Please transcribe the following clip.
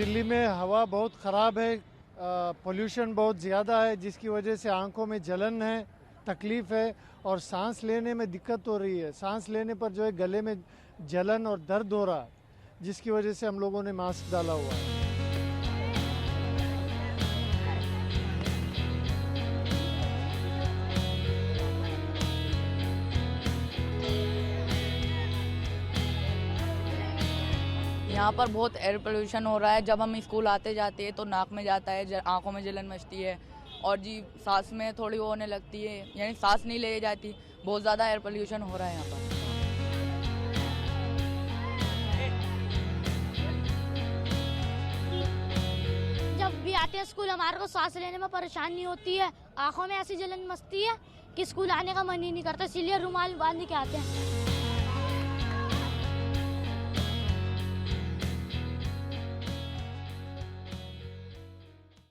दिल्ली में हवा बहुत ख़राब है, पोल्यूशन बहुत ज़्यादा है, जिसकी वजह से आंखों में जलन है, तकलीफ़ है और सांस लेने में दिक्कत हो रही है। सांस लेने पर जो है गले में जलन और दर्द हो रहा है, जिसकी वजह से हम लोगों ने मास्क डाला हुआ है। यहाँ पर बहुत एयर पोल्यूशन हो रहा है। जब हम स्कूल आते जाते हैं तो नाक में जाता है, आंखों में जलन मचती है और जी सांस में थोड़ी वो होने लगती है, यानी सांस नहीं ले जाती। बहुत ज़्यादा एयर पोल्यूशन हो रहा है यहाँ पर। जब भी आते हैं स्कूल हमारे को सांस लेने में परेशानी होती है, आंखों में ऐसी जलन मचती है कि स्कूल आने का मन ही नहीं करता, इसीलिए रुमाल बांध के आते हैं।